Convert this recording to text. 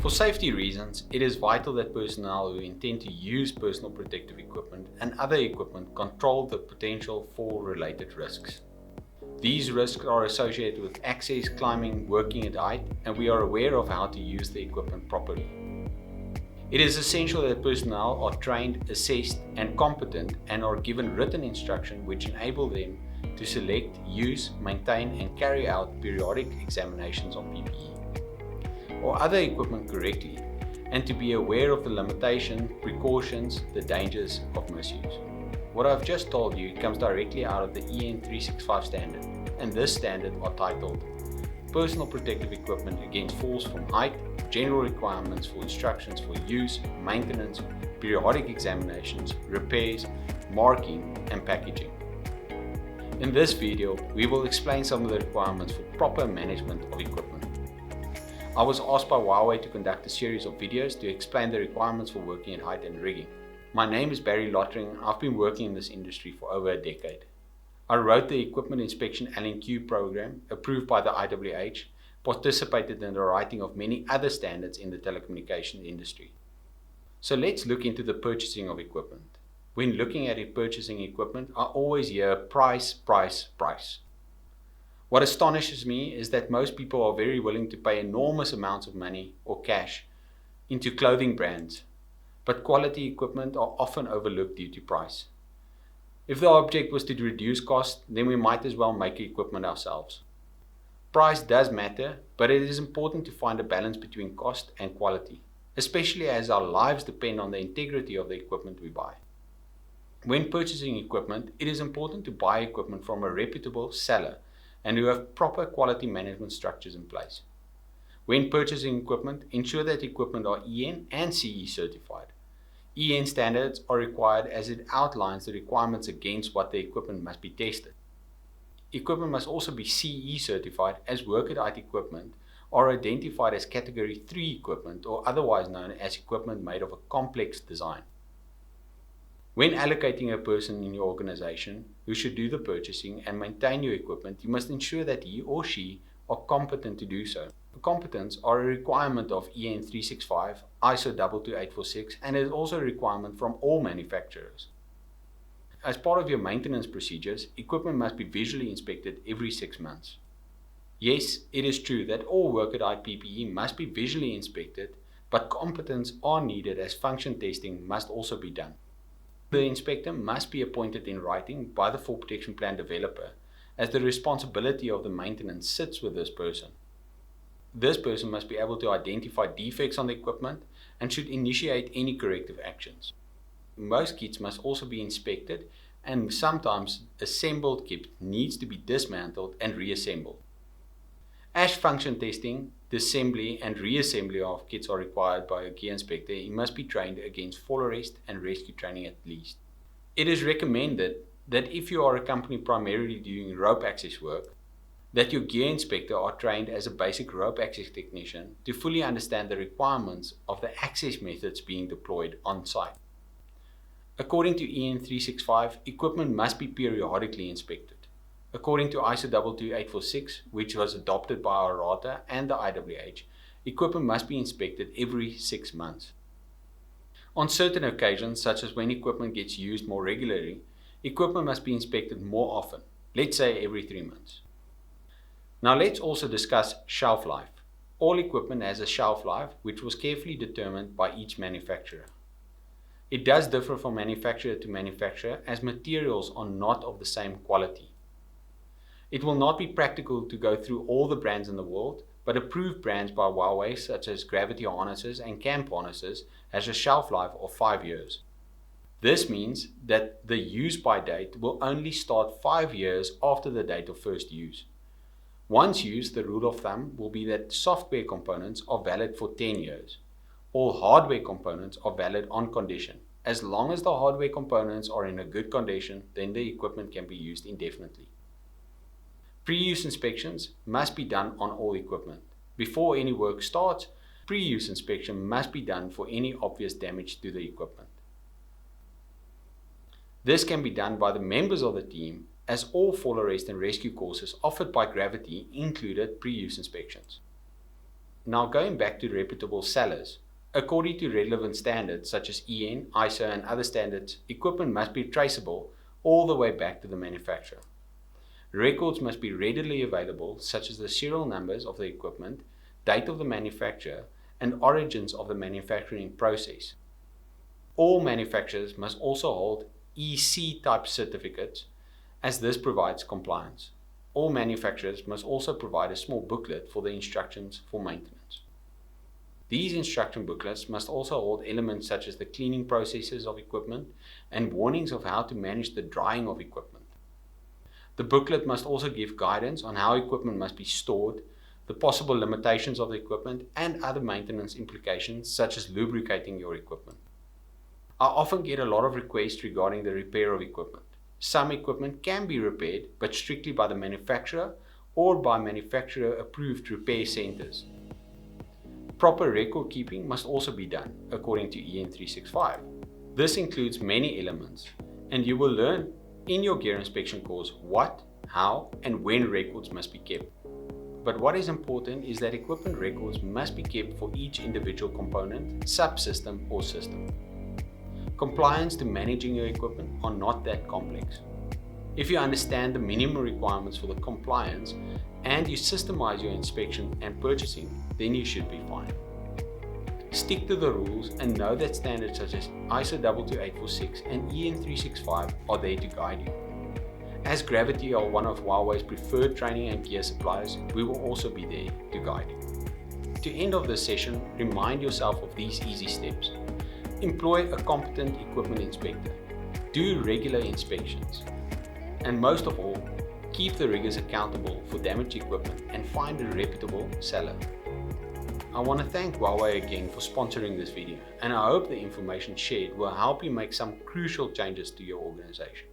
For safety reasons, it is vital that personnel who intend to use personal protective equipment and other equipment control the potential for related risks. These risks are associated with access, climbing, working at height, and we are aware of how to use the equipment properly. It is essential that personnel are trained, assessed, and competent and are given written instruction which enable them to select, use, maintain, and carry out periodic examinations of PPE or other equipment correctly, and to be aware of the limitations, precautions, the dangers of misuse. What I've just told you comes directly out of the EN 365 standard, and this standard are titled Personal Protective Equipment Against Falls from Height, General Requirements for Instructions for Use, Maintenance, Periodic Examinations, Repairs, Marking, and Packaging. In this video, we will explain some of the requirements for proper management of equipment. I was asked by Huawei to conduct a series of videos to explain the requirements for working at height and rigging. My name is Barry Lottering and I've been working in this industry for over a decade. I wrote the Equipment Inspection LNQ program, approved by the IWH, participated in the writing of many other standards in the telecommunications industry. So let's look into the purchasing of equipment. When looking at purchasing equipment, I always hear price, price, price. What astonishes me is that most people are very willing to pay enormous amounts of money or cash into clothing brands, but quality equipment are often overlooked due to price. If the object was to reduce cost, then we might as well make equipment ourselves. Price does matter, but it is important to find a balance between cost and quality, especially as our lives depend on the integrity of the equipment we buy. When purchasing equipment, it is important to buy equipment from a reputable seller and who have proper quality management structures in place. When purchasing equipment, ensure that equipment are EN and CE certified. EN standards are required as it outlines the requirements against what the equipment must be tested. Equipment must also be CE certified, as work at height equipment are identified as category 3 equipment, or otherwise known as equipment made of a complex design. When allocating a person in your organization who should do the purchasing and maintain your equipment, you must ensure that he or she are competent to do so. Competence are a requirement of EN 365, ISO 22846, and is also a requirement from all manufacturers. As part of your maintenance procedures, equipment must be visually inspected every 6 months. Yes, it is true that all work at height PPE must be visually inspected, but competence are needed as function testing must also be done. The inspector must be appointed in writing by the Fall Protection Plan developer, as the responsibility of the maintenance sits with this person. This person must be able to identify defects on the equipment and should initiate any corrective actions. Most kits must also be inspected, and sometimes assembled kit needs to be dismantled and reassembled. As function testing, disassembly and reassembly of kits are required by a gear inspector, he must be trained against fall arrest and rescue training at least. It is recommended that if you are a company primarily doing rope access work, that your gear inspector are trained as a basic rope access technician to fully understand the requirements of the access methods being deployed on site. According to EN 365, equipment must be periodically inspected. According to ISO 22846, which was adopted by our RATA and the IWH, equipment must be inspected every 6 months. On certain occasions, such as when equipment gets used more regularly, equipment must be inspected more often, let's say every 3 months. Now let's also discuss shelf life. All equipment has a shelf life which was carefully determined by each manufacturer. It does differ from manufacturer to manufacturer as materials are not of the same quality. It will not be practical to go through all the brands in the world, but approved brands by Huawei such as gravity harnesses and camp harnesses has a shelf life of 5 years. This means that the use by date will only start 5 years after the date of first use. Once used, the rule of thumb will be that software components are valid for 10 years. All hardware components are valid on condition. As long as the hardware components are in a good condition, then the equipment can be used indefinitely. Pre-use inspections must be done on all equipment. Before any work starts, pre-use inspection must be done for any obvious damage to the equipment. This can be done by the members of the team, as all fall arrest and rescue courses offered by Gravity included pre-use inspections. Now going back to reputable sellers, according to relevant standards such as EN, ISO and other standards, equipment must be traceable all the way back to the manufacturer. Records must be readily available, such as the serial numbers of the equipment, date of the manufacturer, and origins of the manufacturing process. All manufacturers must also hold EC type certificates, as this provides compliance. All manufacturers must also provide a small booklet for the instructions for maintenance. These instruction booklets must also hold elements such as the cleaning processes of equipment and warnings of how to manage the drying of equipment. The booklet must also give guidance on how equipment must be stored, the possible limitations of the equipment, and other maintenance implications such as lubricating your equipment. I often get a lot of requests regarding the repair of equipment. Some equipment can be repaired, but strictly by the manufacturer or by manufacturer-approved repair centers. Proper record keeping must also be done, according to EN 365. This includes many elements, and you will learn in your gear inspection course what, how, and when records must be kept. But what is important is that equipment records must be kept for each individual component, subsystem, or system. Compliance to managing your equipment are not that complex. If you understand the minimum requirements for the compliance and you systemize your inspection and purchasing, then you should be fine. Stick to the rules and know that standards such as ISO 22846 and EN 365 are there to guide you. As Gravity are one of Huawei's preferred training and gear suppliers, we will also be there to guide you. To end of this session, remind yourself of these easy steps. Employ a competent equipment inspector. Do regular inspections. And most of all, keep the riggers accountable for damaged equipment and find a reputable seller. I want to thank Huawei again for sponsoring this video, and I hope the information shared will help you make some crucial changes to your organization.